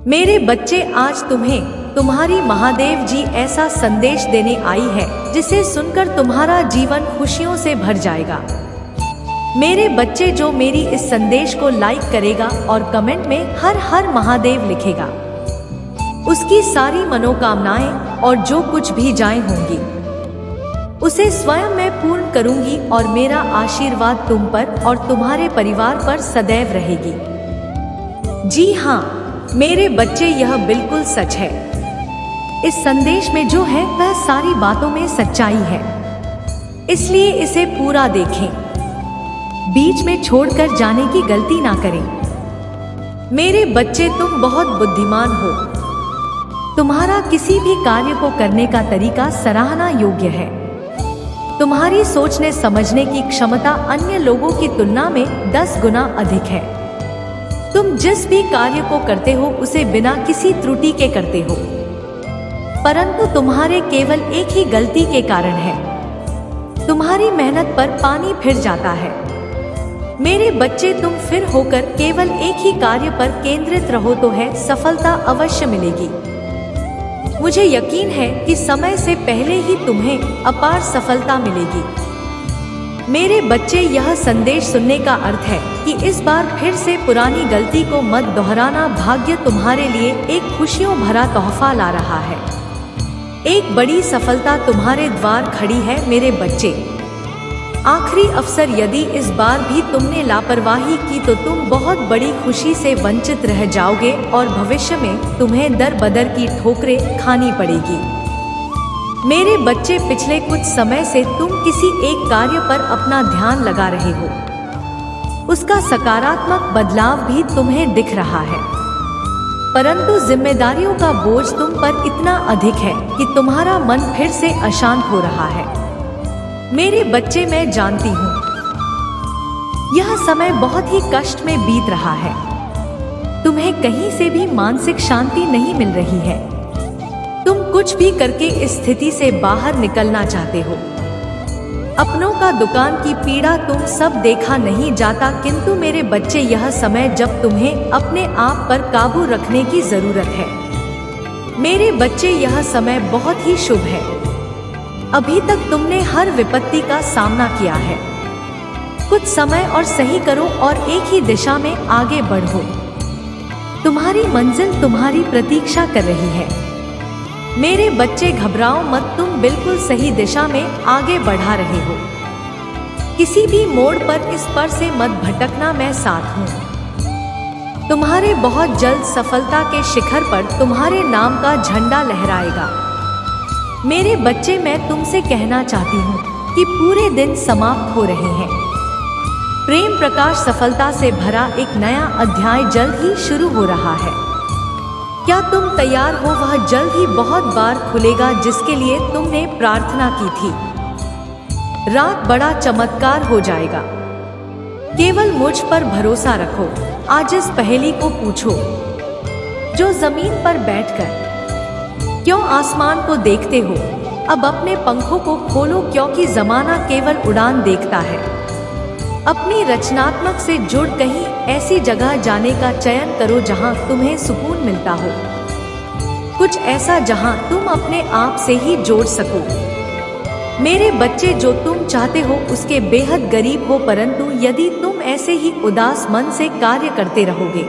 मेरे बच्चे, आज तुम्हें तुम्हारी महादेव जी ऐसा संदेश देने आई है जिसे सुनकर तुम्हारा जीवन खुशियों से भर जाएगा। मेरे बच्चे, जो मेरी इस संदेश को लाइक करेगा और कमेंट में हर हर महादेव लिखेगा, उसकी सारी मनोकामनाएं और जो कुछ भी जाएं होंगी उसे स्वयं मैं पूर्ण करूंगी और मेरा आशीर्वाद तुम पर और तुम्हारे परिवार पर सदैव रहेगी। जी हाँ मेरे बच्चे, यह बिल्कुल सच है। इस संदेश में जो है वह सारी बातों में सच्चाई है, इसलिए इसे पूरा देखें, बीच में छोड़कर जाने की गलती ना करें। मेरे बच्चे, तुम बहुत बुद्धिमान हो। तुम्हारा किसी भी कार्य को करने का तरीका सराहना योग्य है। तुम्हारी सोचने समझने की क्षमता अन्य लोगों की तुलना में 10 गुना अधिक है। तुम जिस भी कार्य को करते हो उसे बिना किसी त्रुटि के करते हो, परंतु तुम्हारे केवल एक ही गलती के कारण है, तुम्हारी मेहनत पर पानी फिर जाता है। मेरे बच्चे, तुम फिर होकर केवल एक ही कार्य पर केंद्रित रहो तो है सफलता अवश्य मिलेगी। मुझे यकीन है कि समय से पहले ही तुम्हें अपार सफलता मिलेगी। मेरे बच्चे, यह संदेश सुनने का अर्थ है कि इस बार फिर से पुरानी गलती को मत दोहराना। भाग्य तुम्हारे लिए एक खुशियों भरा तोहफा ला रहा है। एक बड़ी सफलता तुम्हारे द्वार खड़ी है। मेरे बच्चे, आखिरी अवसर, यदि इस बार भी तुमने लापरवाही की तो तुम बहुत बड़ी खुशी से वंचित रह जाओगे और भविष्य में तुम्हें दर बदर की ठोकरें खानी पड़ेगी। मेरे बच्चे, पिछले कुछ समय से तुम किसी एक कार्य पर अपना ध्यान लगा रहे हो, उसका सकारात्मक बदलाव भी तुम्हें दिख रहा है, परंतु जिम्मेदारियों का बोझ तुम पर इतना अधिक है कि तुम्हारा मन फिर से अशांत हो रहा है। मेरे बच्चे, मैं जानती हूँ यह समय बहुत ही कष्ट में बीत रहा है। तुम्हें कहीं से भी मानसिक शांति नहीं मिल रही है। तुम कुछ भी करके इस स्थिति से बाहर निकलना चाहते हो। अपनों का दुकान की पीड़ा तुम सब देखा नहीं जाता, किंतु मेरे बच्चे, यह समय जब तुम्हें अपने आप पर काबू रखने की जरूरत है। मेरे बच्चे, यह समय बहुत ही शुभ है। अभी तक तुमने हर विपत्ति का सामना किया है। कुछ समय और सही करो और एक ही दिशा में आगे बढ़ो। तुम्हारी मंजिल तुम्हारी प्रतीक्षा कर रही है। मेरे बच्चे, घबराओ मत, तुम बिल्कुल सही दिशा में आगे बढ़ा रहे हो। किसी भी मोड़ पर इस पर से मत भटकना, मैं साथ हूँ। तुम्हारे बहुत जल्द सफलता के शिखर पर तुम्हारे नाम का झंडा लहराएगा। मेरे बच्चे, मैं तुमसे कहना चाहती हूँ कि पूरे दिन समाप्त हो रहे हैं। प्रेम प्रकाश सफलता से भरा एक नया अध्याय जल्द ही शुरू हो रहा है। क्या तुम तैयार हो? वह जल्द ही बहुत बार खुलेगा जिसके लिए तुमने प्रार्थना की थी। रात बड़ा चमत्कार हो जाएगा। केवल मुझ पर भरोसा रखो। आज इस पहेली को पूछो, जो जमीन पर बैठकर क्यों आसमान को देखते हो? अब अपने पंखों को खोलो, क्योंकि जमाना केवल उड़ान देखता है। अपनी रचनात्मक से जुड़ कहीं ऐसी जगह जाने का चयन करो जहां तुम्हें सुकून मिलता हो, कुछ ऐसा जहां तुम अपने आप से ही जोड़ सको। मेरे बच्चे, जो तुम चाहते हो उसके बेहद करीब हो, परंतु यदि तुम ऐसे ही उदास मन से कार्य करते रहोगे,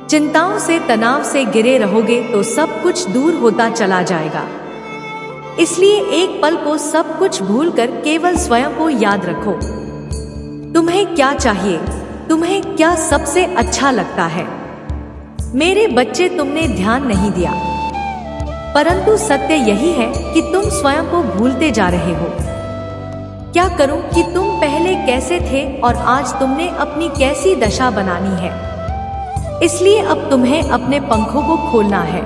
चिंताओं से, तनाव से घिरे रहोगे तो सब कुछ दूर होता चला जाएगा। इसलिए एक पल को सब कुछ भूलकर केवल स्वयं को याद रखो। तुम्हें क्या चाहिए? तुम्हें क्या सबसे अच्छा लगता है? मेरे बच्चे, तुमने ध्यान नहीं दिया, परंतु सत्य यही है कि तुम स्वयं को भूलते जा रहे हो। क्या करूं कि तुम पहले कैसे थे और आज तुमने अपनी कैसी दशा बनानी है। इसलिए अब तुम्हें अपने पंखों को खोलना है।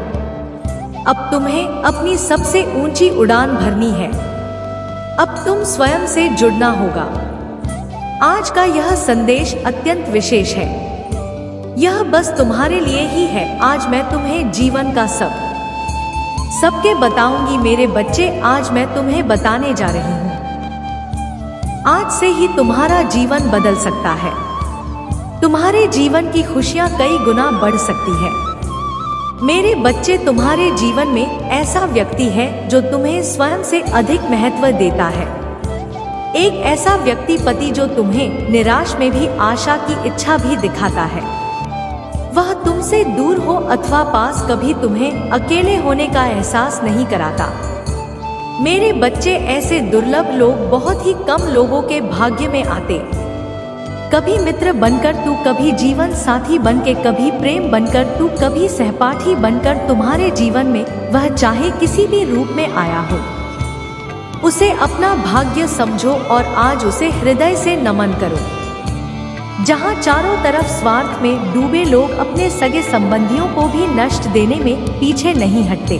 अब तुम्हें अपनी सबसे ऊंची उड़ान भरनी है। अब तुम स्वयं से जुड़ना होगा। आज का यह संदेश अत्यंत विशेष है। यह बस तुम्हारे लिए ही है। आज मैं तुम्हें जीवन का सबके बताऊंगी। मेरे बच्चे, आज मैं तुम्हें बताने जा रही हूँ। आज से ही तुम्हारा जीवन बदल सकता है। तुम्हारे जीवन की खुशियां कई गुना बढ़ सकती है। मेरे बच्चे, तुम्हारे जीवन में ऐसा व्यक्ति है जो तुम्हें स्वयं से अधिक महत्व देता है। एक ऐसा व्यक्ति, पति, जो तुम्हें निराश में भी आशा की इच्छा भी दिखाता है। वह तुमसे दूर हो अथवा पास, कभी तुम्हें अकेले होने का एहसास नहीं कराता। मेरे बच्चे, ऐसे दुर्लभ लोग बहुत ही कम लोगों के भाग्य में आते। कभी मित्र बनकर तू, कभी जीवन साथी बनके, कभी प्रेम बनकर तू, कभी सहपाठी बनकर तुम्हारे जीवन में वह चाहे किसी भी रूप में आया हो, उसे अपना भाग्य समझो और आज उसे हृदय से नमन करो। जहां चारों तरफ स्वार्थ में डूबे लोग अपने सगे संबंधियों को भी नष्ट देने में पीछे नहीं हटते,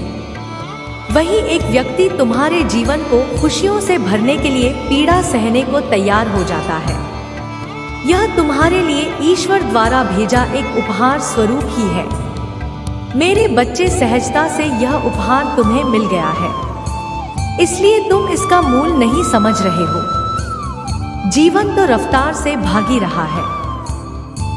वही एक व्यक्ति तुम्हारे जीवन को खुशियों से भरने के लिए पीड़ा सहने को तैयार हो जाता है। यह तुम्हारे लिए ईश्वर द्वारा भेजा एक उपहार स्वरूप ही है। मेरे बच्चे, सहजता से यह उपहार तुम्हें मिल गया है, इसलिए तुम इसका मूल नहीं समझ रहे हो। जीवन तो रफ्तार से भागी रहा है,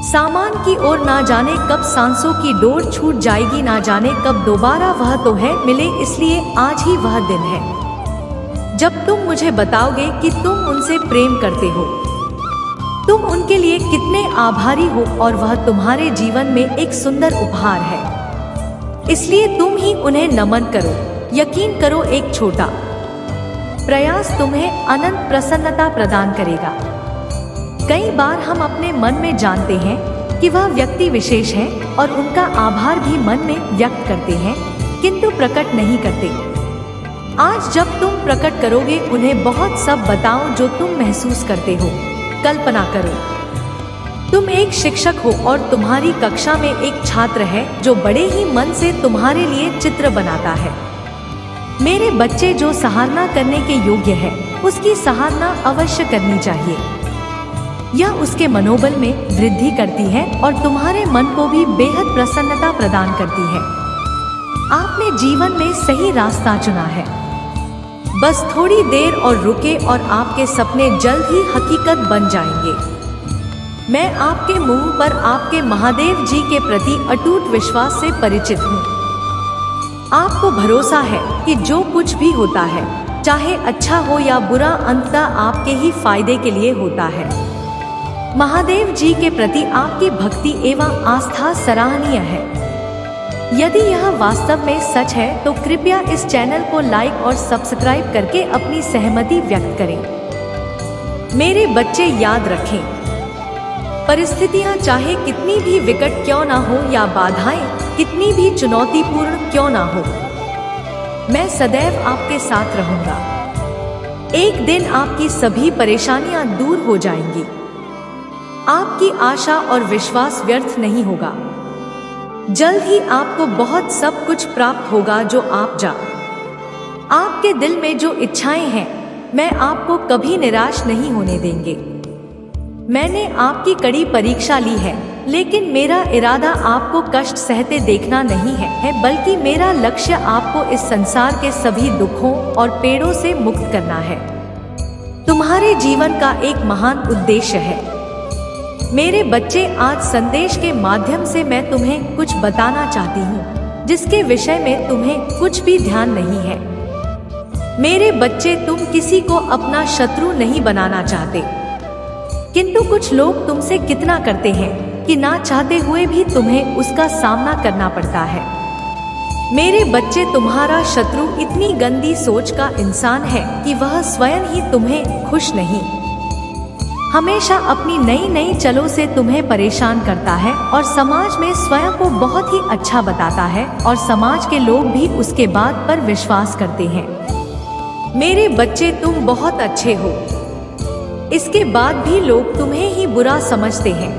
सामान की ओर ना जाने कब सांसों की डोर छूट जाएगी, ना जाने कब दोबारा वह तो है मिले, इसलिए आज ही वह दिन है जब तुम मुझे बताओगे कि तुम उनसे प्रेम करते हो, तुम उनके लिए कितने आभारी हो, और वह तुम्हारे जीवन में एक सुंदर उपहार है। इसलिए तुम ही उन्हें नमन करो। यकीन करो, एक छोटा प्रयास तुम्हें अनंत प्रसन्नता प्रदान करेगा। कई बार हम अपने मन में जानते हैं कि वह व्यक्ति विशेष है और उनका आभार भी मन में व्यक्त करते हैं, किंतु प्रकट नहीं करते। आज जब तुम प्रकट करोगे, उन्हें बहुत सब बताओ जो तुम महसूस करते हो। कल्पना करो, तुम एक शिक्षक हो और तुम्हारी कक्षा में एक छात्र है जो बड़े ही मन से तुम्हारे लिए चित्र बनाता है। मेरे बच्चे, जो सराहना करने के योग्य है, उसकी सराहना अवश्य करनी चाहिए। यह उसके मनोबल में वृद्धि करती है और तुम्हारे मन को भी बेहद प्रसन्नता प्रदान करती है। आपने जीवन में सही रास्ता चुना है, बस थोड़ी देर और रुके और आपके सपने जल्द ही हकीकत बन जाएंगे। मैं आपके मुंह पर आपके महादेव जी के प्रति अटूट विश्वास से परिचित हूँ। आपको भरोसा है कि जो कुछ भी होता है, चाहे अच्छा हो या बुरा, अंततः आपके ही फायदे के लिए होता है। महादेव जी के प्रति आपकी भक्ति एवं आस्था सराहनीय है। यदि यह वास्तव में सच है तो कृपया इस चैनल को लाइक और सब्सक्राइब करके अपनी सहमति व्यक्त करें। मेरे बच्चे, याद रखें, परिस्थितियां चाहे कितनी भी विकट क्यों ना हो या बाधाएं कितनी भी चुनौतीपूर्ण क्यों ना हो, मैं सदैव आपके साथ रहूंगा। एक दिन आपकी सभी परेशानियां दूर हो जाएंगी। आपकी आशा और विश्वास व्यर्थ नहीं होगा। जल्द ही आपको बहुत सब कुछ प्राप्त होगा जो आपके दिल में जो इच्छाएं हैं, मैं आपको कभी निराश नहीं होने देंगे। मैंने आपकी कड़ी परीक्षा ली है, लेकिन मेरा इरादा आपको कष्ट सहते देखना नहीं है, बल्कि मेरा लक्ष्य आपको इस संसार के सभी दुखों और पीड़ों से मुक्त करना है। तुम्हारे जीवन का एक महान उद्देश्य है। मेरे बच्चे, आज संदेश के माध्यम से मैं तुम्हें कुछ बताना चाहती हूँ जिसके विषय में तुम्हें कुछ भी ध्यान नहीं है। मेरे बच्चे, तुम किसी को अपना शत्रु नहीं बनाना चाहते, किंतु कुछ लोग तुमसे कितना करते हैं कि ना चाहते हुए भी तुम्हें उसका सामना करना पड़ता है। मेरे बच्चे, तुम्हारा शत्रु इतनी गंदी सोच का इंसान है कि वह स्वयं ही तुम्हें खुश नहीं, हमेशा अपनी नई नई चलों से तुम्हें परेशान करता है और समाज में स्वयं को बहुत ही अच्छा बताता है और समाज के लोग भी उसके बात पर विश्वास करते हैं। मेरे बच्चे, तुम बहुत अच्छे हो, इसके बाद भी लोग तुम्हें ही बुरा समझते हैं,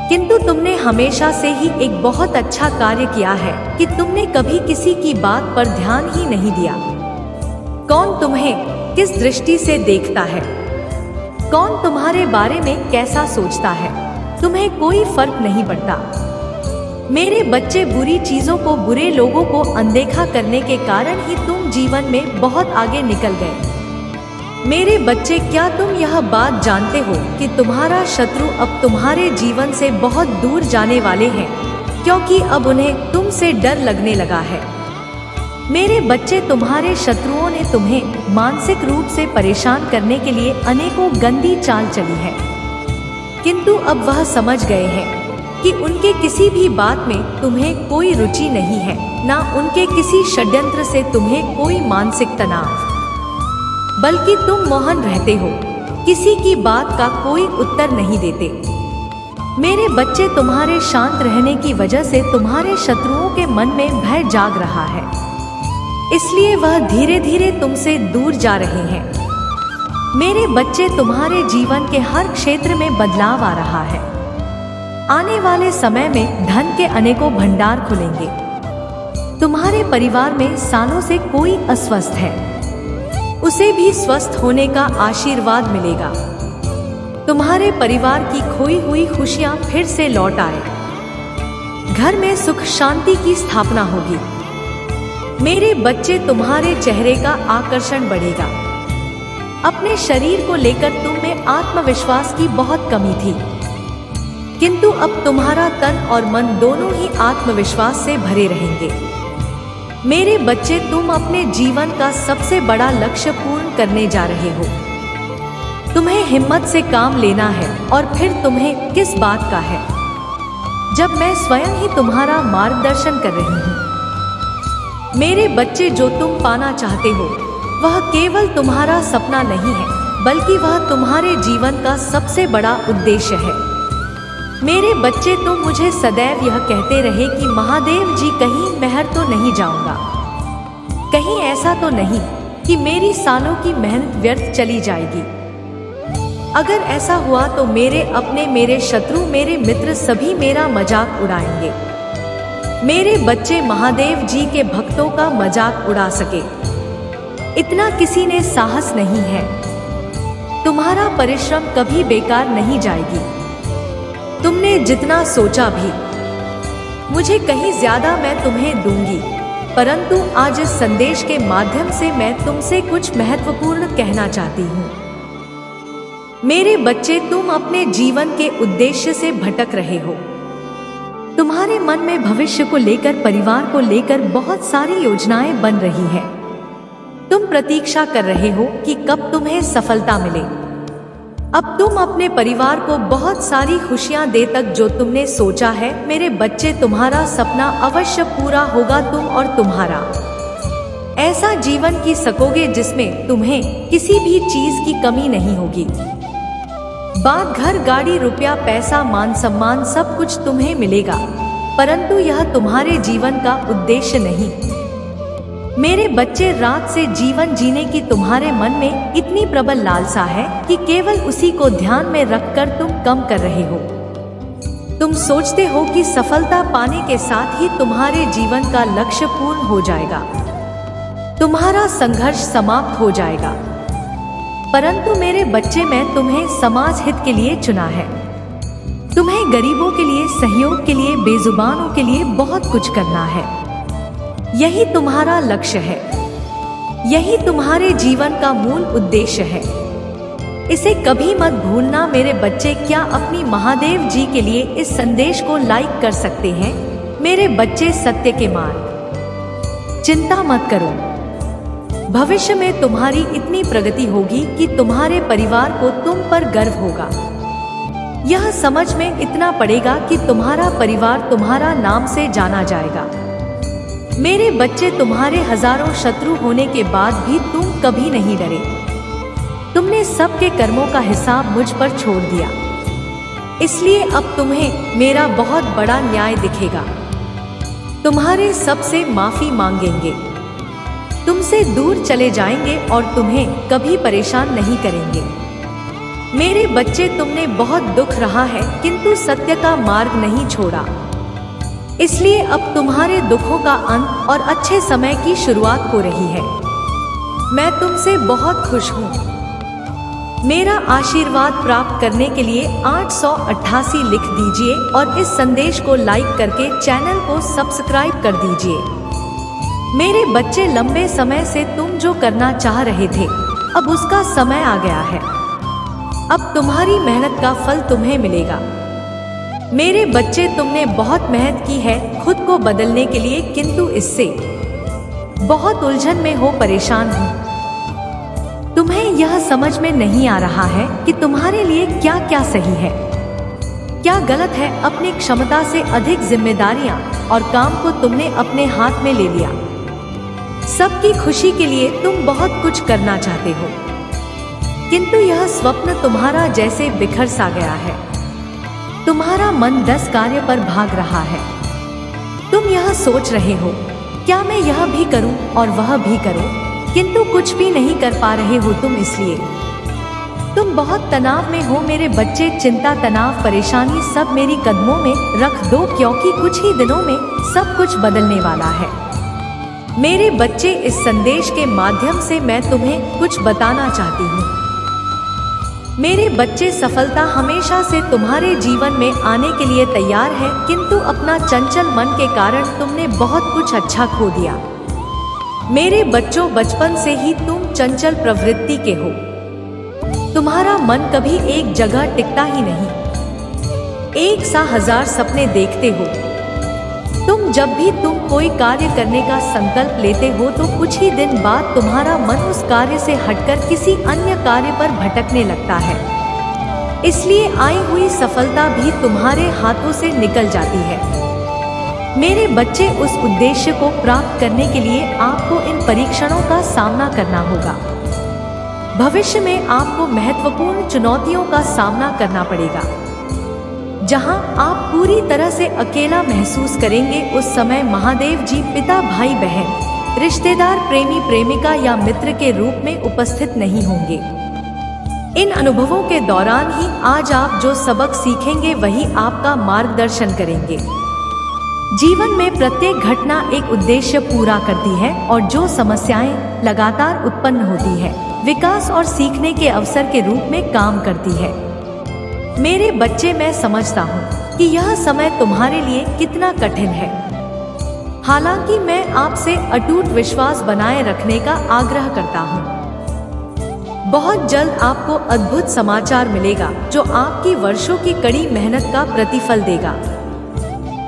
किंतु तुमने हमेशा से ही एक बहुत अच्छा कार्य किया है कि तुमने कभी किसी की बात पर ध्यान ही नहीं दिया। कौन तुम्हें किस दृष्टि से देखता है, कौन तुम्हारे बारे में कैसा सोचता है, तुम्हें कोई फर्क नहीं पड़ता। मेरे बच्चे, बुरी चीजों को, बुरे लोगों को अनदेखा करने के कारण ही तुम जीवन में बहुत आगे निकल गए। मेरे बच्चे, क्या तुम यह बात जानते हो कि तुम्हारा शत्रु अब तुम्हारे जीवन से बहुत दूर जाने वाले हैं, क्योंकि अब उन्हें तुम तुमसे डर लगने लगा है। मेरे बच्चे, तुम्हारे शत्रुओं ने तुम्हें मानसिक रूप से परेशान करने के लिए अनेकों गंदी चाल चली है, किंतु अब वह समझ गए हैं कि उनके किसी भी बात में तुम्हें कोई रुचि नहीं है, ना उनके किसी षड्यंत्र से तुम्हें कोई मानसिक तनाव, बल्कि तुम मौन रहते हो, किसी की बात का कोई उत्तर नहीं देते। मेरे बच्चे, तुम्हारे शांत रहने की वजह से तुम्हारे शत्रुओं के मन में भय जाग रहा है, इसलिए वह धीरे धीरे तुमसे दूर जा रहे हैं। मेरे बच्चे, तुम्हारे जीवन के हर क्षेत्र में बदलाव आ रहा है। आने वाले समय में धन के अनेकों भंडार खुलेंगे। तुम्हारे परिवार में सालों से कोई अस्वस्थ है, उसे भी स्वस्थ होने का आशीर्वाद मिलेगा। तुम्हारे परिवार की खोई हुई खुशियां फिर से लौट आए। घर में सुख शांति की स्थापना होगी। मेरे बच्चे, तुम्हारे चेहरे का आकर्षण बढ़ेगा। अपने शरीर को लेकर तुम में आत्मविश्वास की बहुत कमी थी, किंतु अब तुम्हारा तन और मन दोनों ही आत्मविश्वास से भरे रहेंगे। मेरे बच्चे, तुम अपने जीवन का सबसे बड़ा लक्ष्य पूर्ण करने जा रहे हो। तुम्हें हिम्मत से काम लेना है, और फिर तुम्हें किस बात का है, जब मैं स्वयं ही तुम्हारा मार्गदर्शन कर रही हूँ। मेरे बच्चे, जो तुम पाना चाहते हो वह केवल तुम्हारा सपना नहीं है, बल्कि वह तुम्हारे जीवन का सबसे बड़ा उद्देश्य है। मेरे बच्चे, तुम मुझे सदैव यह कहते रहे कि महादेव जी, कहीं महर तो नहीं जाऊंगा, कहीं ऐसा तो नहीं कि मेरी सालों की मेहनत व्यर्थ चली जाएगी। अगर ऐसा हुआ तो मेरे अपने, मेरे शत्रु, मेरे मित्र सभी मेरा मजाक उड़ाएंगे। मेरे बच्चे, महादेव जी के भक्तों का मजाक उड़ा सके इतना किसी ने साहस नहीं है। तुम्हारा परिश्रम कभी बेकार नहीं जाएगी। तुमने जितना सोचा भी मुझे कहीं ज्यादा मैं तुम्हें दूंगी, परंतु आज इस संदेश के माध्यम से मैं तुमसे कुछ महत्वपूर्ण कहना चाहती हूँ। मेरे बच्चे, तुम अपने जीवन के उद्देश्य से भटक रहे हो। तुम्हारे मन में भविष्य को लेकर, परिवार को लेकर बहुत सारी योजनाएं बन रही है। तुम प्रतीक्षा कर रहे हो कि कब तुम्हें सफलता मिले। अब तुम अपने परिवार को बहुत सारी खुशियां दे तक जो तुमने सोचा है। मेरे बच्चे, तुम्हारा सपना अवश्य पूरा होगा। तुम और तुम्हारा ऐसा जीवन जी सकोगे जिसमें तुम्हें किसी भी चीज की कमी नहीं होगी। बात घर, गाड़ी, रुपया, पैसा, मान सम्मान सब कुछ तुम्हें मिलेगा, परंतु यह तुम्हारे जीवन का उद्देश्य नहीं। मेरे बच्चे, रात से जीवन जीने की तुम्हारे मन में इतनी प्रबल लालसा है कि केवल उसी को ध्यान में रखकर तुम कम कर रहे हो। तुम सोचते हो कि सफलता पाने के साथ ही तुम्हारे जीवन का लक्ष्य पूर्ण हो जाएगा, तुम्हारा संघर्ष समाप्त हो जाएगा, परंतु मेरे बच्चे, मैं तुम्हें समाज हित के लिए चुना है। तुम्हें गरीबों के लिए, सहयोग के लिए, बेजुबानों के लिए बहुत कुछ करना है। यही तुम्हारा लक्ष्य है, यही तुम्हारे जीवन का मूल उद्देश्य है। इसे कभी मत भूलना। मेरे बच्चे, क्या अपनी महादेव जी के लिए इस संदेश को लाइक कर सकते हैं? मेरे बच्चे, सत्य के मार्ग, चिंता मत करो। भविष्य में तुम्हारी इतनी प्रगति होगी कि तुम्हारे परिवार को तुम पर गर्व होगा। यह समझ में इतना पड़ेगा कि तुम्हारा परिवार तुम्हारा नाम से जाना जाएगा। मेरे बच्चे, तुम्हारे हजारों शत्रु होने के बाद भी तुम कभी नहीं डरे। तुमने सबके कर्मों का हिसाब मुझ पर छोड़ दिया, इसलिए अब तुम्हें मेरा बहुत बड़ा न्याय दिखेगा। तुम्हारे सबसे माफी मांगेंगे, तुमसे दूर चले जाएंगे और तुम्हें कभी परेशान नहीं करेंगे। मेरे बच्चे, तुमने बहुत दुख रहा है, किंतु सत्य का मार्ग नहीं छोड़ा, इसलिए अब तुम्हारे दुखों का अंत और अच्छे समय की शुरुआत हो रही है। मैं तुमसे बहुत खुश हूँ। मेरा आशीर्वाद प्राप्त करने के लिए 888 लिख दीजिए और इस संदेश को लाइक करके चैनल को सब्सक्राइब कर दीजिए। मेरे बच्चे, लंबे समय से तुम जो करना चाह रहे थे, अब उसका समय आ गया है। अब तुम्हारी मेहनत का फल तुम्हें मिलेगा। मेरे बच्चे, तुमने बहुत मेहनत की है खुद को बदलने के लिए, किंतु इससे बहुत उलझन में हो, परेशान हो। तुम्हें यह समझ में नहीं आ रहा है कि तुम्हारे लिए क्या क्या सही है, क्या गलत है। अपनी क्षमता से अधिक जिम्मेदारियां और काम को तुमने अपने हाथ में ले लिया। सबकी खुशी के लिए तुम बहुत कुछ करना चाहते हो, किंतु यह स्वप्न तुम्हारा जैसे बिखर सा गया है। तुम्हारा मन 10 कार्य पर भाग रहा है। तुम यह सोच रहे हो, क्या मैं यह भी करूं और वह भी करूं, किंतु कुछ भी नहीं कर पा रहे हो तुम, इसलिए तुम बहुत तनाव में हो। मेरे बच्चे, चिंता, तनाव, परेशानी सब मेरी कदमों में रख दो, क्योंकि कुछ ही दिनों में सब कुछ बदलने वाला है। मेरे बच्चे, इस संदेश के माध्यम से मैं तुम्हें कुछ बताना चाहती हूँ। मेरे बच्चे, सफलता हमेशा से तुम्हारे जीवन में आने के लिए तैयार है, किंतु अपना चंचल मन के कारण तुमने बहुत कुछ अच्छा खो दिया। मेरे बच्चों, बचपन से ही तुम चंचल प्रवृत्ति के हो। तुम्हारा मन कभी एक जगह टिकता ही नहीं। एक सा 1000 सपने देखते हो। जब भी तुम कोई कार्य करने का संकल्प लेते हो तो कुछ ही दिन बाद तुम्हारा मन उस कार्य से हटकर किसी अन्य कार्य पर भटकने लगता है। इसलिए आई हुई सफलता भी तुम्हारे हाथों से निकल जाती है। मेरे बच्चे, उस उद्देश्य को प्राप्त करने के लिए आपको इन परीक्षणों का सामना करना होगा। भविष्य में आपको महत्वपूर्ण चुनौतियों का सामना करना पड़ेगा। जहां आप पूरी तरह से अकेला महसूस करेंगे, उस समय महादेव जी पिता, भाई बहन, रिश्तेदार, प्रेमी प्रेमिका या मित्र के रूप में उपस्थित नहीं होंगे। इन अनुभवों के दौरान ही आज आप जो सबक सीखेंगे वही आपका मार्गदर्शन करेंगे। जीवन में प्रत्येक घटना एक उद्देश्य पूरा करती है और जो समस्याएं लगातार उत्पन्न होती है, विकास और सीखने के अवसर के रूप में काम करती है। मेरे बच्चे, मैं समझता हूँ कि यह समय तुम्हारे लिए कितना कठिन है। हालांकि मैं आपसे अटूट विश्वास बनाए रखने का आग्रह करता हूँ। बहुत जल्द आपको अद्भुत समाचार मिलेगा जो आपकी वर्षों की कड़ी मेहनत का प्रतिफल देगा।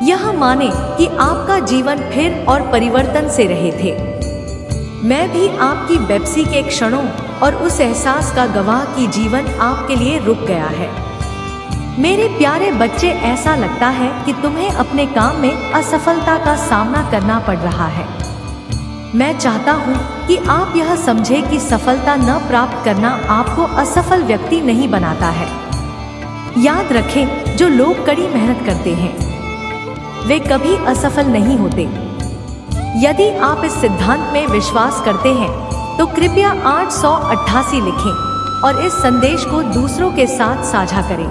यह माने कि आपका जीवन फिर और परिवर्तन से रहे थे। मैं भी आपकी बेपसी के क्षणों और उस एहसास का गवाह कि जीवन आपके लिए रुक गया है। मेरे प्यारे बच्चे, ऐसा लगता है कि तुम्हें अपने काम में असफलता का सामना करना पड़ रहा है। मैं चाहता हूँ कि आप यह समझें कि सफलता न प्राप्त करना आपको असफल व्यक्ति नहीं बनाता है। याद रखें, जो लोग कड़ी मेहनत करते हैं वे कभी असफल नहीं होते। यदि आप इस सिद्धांत में विश्वास करते हैं तो कृपया 888 लिखें और इस संदेश को दूसरों के साथ साझा करें।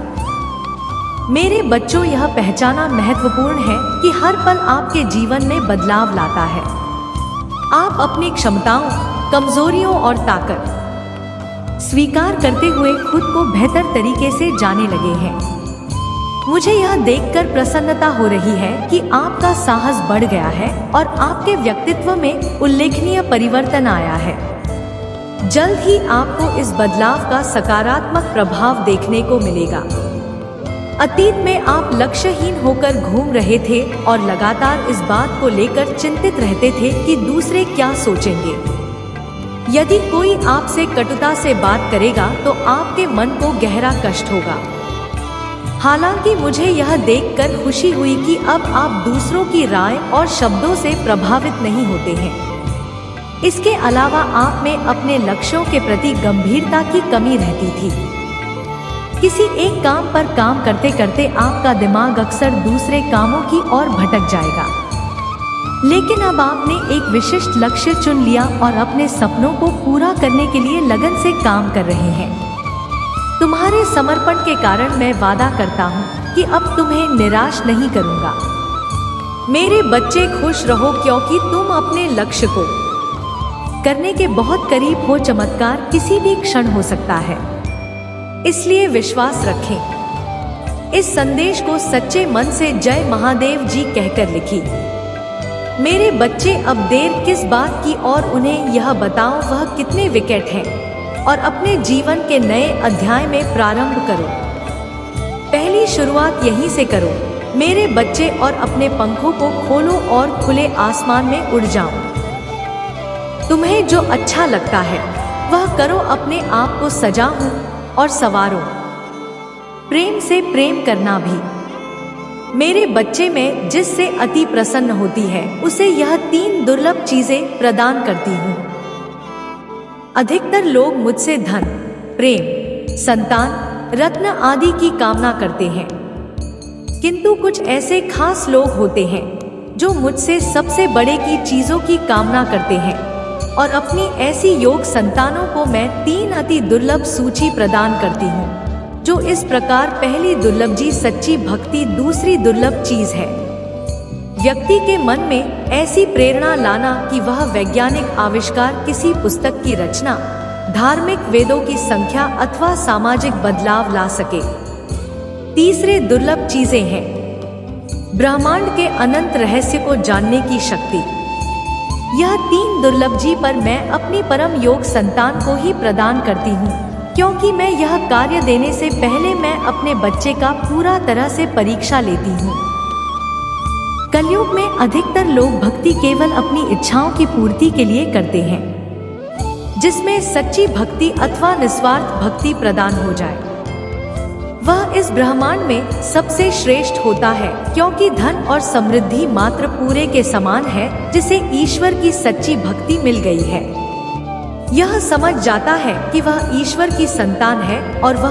मेरे बच्चों, यह पहचाना महत्वपूर्ण है कि हर पल आपके जीवन में बदलाव लाता है। आप अपनी क्षमताओं, कमजोरियों और ताकत स्वीकार करते हुए खुद को बेहतर तरीके से जाने लगे हैं। मुझे यह देखकर प्रसन्नता हो रही है कि आपका साहस बढ़ गया है और आपके व्यक्तित्व में उल्लेखनीय परिवर्तन आया है। जल्द ही आपको इस बदलाव का सकारात्मक प्रभाव देखने को मिलेगा। अतीत में आप लक्ष्यहीन होकर घूम रहे थे और लगातार इस बात को लेकर चिंतित रहते थे कि दूसरे क्या सोचेंगे। यदि कोई आपसे कटुता से बात करेगा तो आपके मन को गहरा कष्ट होगा। हालांकि मुझे यह देखकर खुशी हुई कि अब आप दूसरों की राय और शब्दों से प्रभावित नहीं होते हैं। इसके अलावा आप में अपने लक्ष्यों के प्रति गंभीरता की कमी रहती थी। किसी एक काम पर काम करते करते आपका दिमाग अक्सर दूसरे कामों की ओर भटक जाएगा। लेकिन अब आपने एक विशिष्ट लक्ष्य चुन लिया और अपने सपनों को पूरा करने के लिए लगन से काम कर रहे हैं। तुम्हारे समर्पण के कारण मैं वादा करता हूँ कि अब तुम्हें निराश नहीं करूँगा। मेरे बच्चे, खुश रहो क्योंकि तुम अपने लक्ष्य को करने के बहुत करीब हो। चमत्कार किसी भी क्षण हो सकता है, इसलिए विश्वास रखें। इस संदेश को सच्चे मन से जय महादेव जी कहकर लिखी। मेरे बच्चे, अब देर किस बात की और उन्हें यह बताओ वह कितने विकेट हैं और अपने जीवन के नए अध्याय में प्रारंभ करो। पहली शुरुआत यहीं से करो मेरे बच्चे, और अपने पंखों को खोलो और खुले आसमान में उड़ जाओ। तुम्हें जो अच्छा लगता है वह करो, अपने आप को सजाओ और संवारो। प्रेम से प्रेम करना भी। मेरे बच्चे में जिससे अति प्रसन्न होती है उसे यह 3 दुर्लभ चीजें प्रदान करती हूँ। अधिकतर लोग मुझसे धन, प्रेम, संतान, रत्न आदि की कामना करते हैं, किंतु कुछ ऐसे खास लोग होते हैं जो मुझसे सबसे बड़े की चीजों की कामना करते हैं, और अपनी ऐसी योग संतानों को मैं 3 अति दुर्लभ सूची प्रदान करती हूँ, जो इस प्रकार। पहली दुर्लभ जी सच्ची भक्ति। दूसरी दुर्लभ चीज है व्यक्ति के मन में ऐसी प्रेरणा लाना कि वह वैज्ञानिक आविष्कार, किसी पुस्तक की रचना, धार्मिक वेदों की संख्या अथवा सामाजिक बदलाव ला सके। तीसरे दुर्लभ चीजें हैं ब्रह्मांड के अनंत रहस्य को जानने की शक्ति। यह 3 दुर्लभ जी पर मैं अपनी परम योग संतान को ही प्रदान करती हूँ, क्योंकि मैं यह कार्य देने से पहले मैं अपने बच्चे का पूरा तरह से परीक्षा लेती हूँ। कलयुग में अधिकतर लोग भक्ति केवल अपनी इच्छाओं की पूर्ति के लिए करते हैं, जिसमें सच्ची भक्ति अथवा निस्वार्थ भक्ति प्रदान हो जाए वह इस ब्रह्मांड में सबसे श्रेष्ठ होता है, क्योंकि धन और समृद्धि मात्र पूरे के समान है जिसे ईश्वर की सच्ची भक्ति मिल गई है। यह समझ जाता है कि वह ईश्वर की संतान है और वह